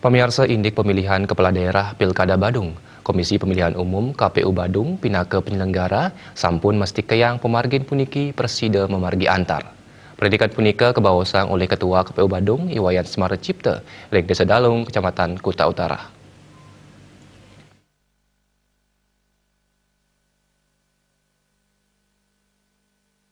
Pemirsa Indik Pemilihan Kepala Daerah Pilkada Badung, Komisi Pemilihan Umum KPU Badung pinaka penyelenggara sampun mesti keyang pemargin puniki presida memargi antar. Predikat punika kebawasang oleh Ketua KPU Badung Iwayan Semara Cipta, Lek Desa Dalung, Kecamatan Kuta Utara.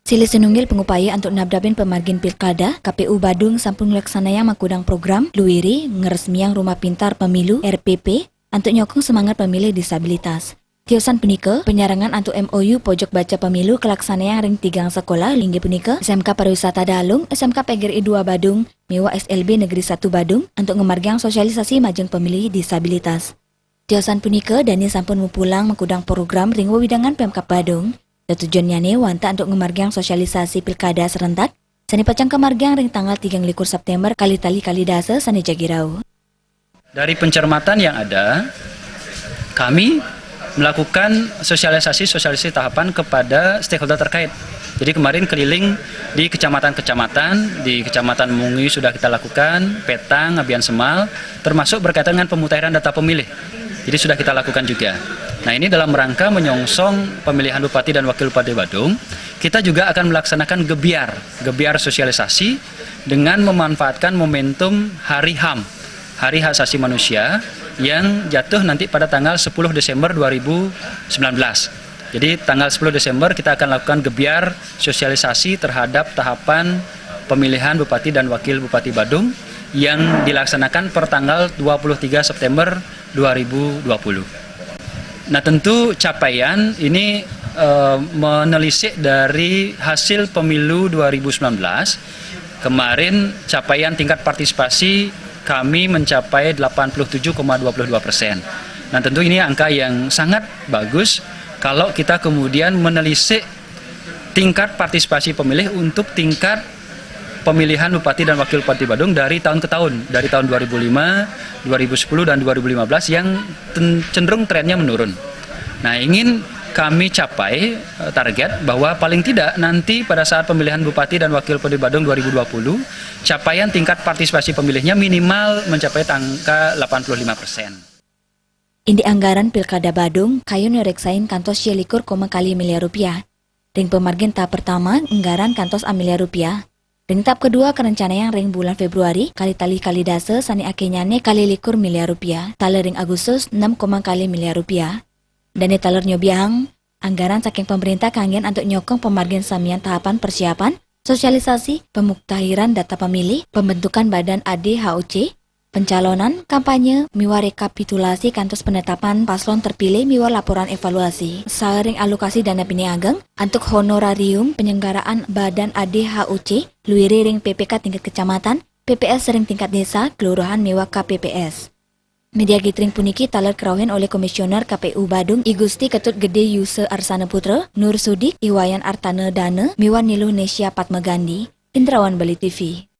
Sila senunggil pengupaya untuk nabdabin pemargin pilkada, KPU Badung sampun laksanaya makudang program Luiri ngeresmiang Rumah Pintar Pemilu RPP untuk nyokong semangat pemilih disabilitas. Tiosan punika, penyarangan untuk MOU pojok baca pemilu kelaksanayang ring 3 sekolah linggi punika SMK Pariwisata Dalung, SMK PGRI 2 Badung, Mewa SLB Negeri 1 Badung untuk ngemargang sosialisasi majeng pemilih disabilitas. Tiosan punika Dani sampun mupulang makudang program ring wewidangan Pemkab Badung. Tujuannya nih wanta untuk ngemargang sosialisasi pilkada serentak sani pacang kemargang ring tanggal 3 September kali tali kali dasa sani Jagirau. Dari pencermatan yang ada, kami melakukan sosialisasi tahapan kepada stakeholder terkait. Jadi kemarin keliling di kecamatan-kecamatan, di Kecamatan Mungi sudah kita lakukan, Petang, Abian Semal, termasuk berkaitan dengan pemutahiran data pemilih. Jadi sudah kita lakukan juga. Nah, ini dalam rangka menyongsong pemilihan Bupati dan Wakil Bupati Badung, kita juga akan melaksanakan gebiar sosialisasi dengan memanfaatkan momentum Hari HAM, Hari Hak Asasi Manusia, yang jatuh nanti pada tanggal 10 Desember 2019. Jadi tanggal 10 Desember kita akan lakukan gebiar sosialisasi terhadap tahapan pemilihan Bupati dan Wakil Bupati Badung yang dilaksanakan per tanggal 23 September 2020. Nah, tentu capaian ini menelisik dari hasil pemilu 2019. Kemarin capaian tingkat partisipasi kami mencapai 87,22%. Nah, tentu ini angka yang sangat bagus kalau kita kemudian menelisik tingkat partisipasi pemilih untuk tingkat pemilihan Bupati dan Wakil Bupati Badung dari tahun ke tahun, dari tahun 2005, 2010, dan 2015 yang cenderung trennya menurun. Nah, ingin kami capai target bahwa paling tidak nanti pada saat pemilihan Bupati dan Wakil Bupati Badung 2020, capaian tingkat partisipasi pemilihnya minimal mencapai angka 85%. Indi anggaran Pilkada Badung kayu nyoreksain kantos Rp12,5 miliar. Ring pemargin tahap pertama anggaran kantos Rp1 miliar. Ring tahap kedua kerencanaan ring bulan Februari kali tali kali dasa sani akenyane kali likur miliar rupiah. Tali ring Agustus 6, kali miliar rupiah. Dan di taler nyobiang anggaran saking pemerintah kangen untuk nyokong pemargin samian tahapan persiapan, sosialisasi, pemuktahiran data pemilih, pembentukan badan ADHOC, pencalonan, kampanye, miwa rekapitulasi kantos penetapan paslon terpilih miwa laporan evaluasi. Saring alokasi dana piniageng untuk honorarium penyelenggaraan badan ADHOC, luiri ring PPK tingkat kecamatan, PPS ring tingkat desa, kelurahan miwa KPPS. Media gitring puniki taler kerauhen oleh Komisioner KPU Badung Igusti Ketut Gede Yuse Arsana Putra, Nur Sudik, Iwayan Artana Dana, miwa Nilu Nesya Patmagandi, Indrawan Bali TV.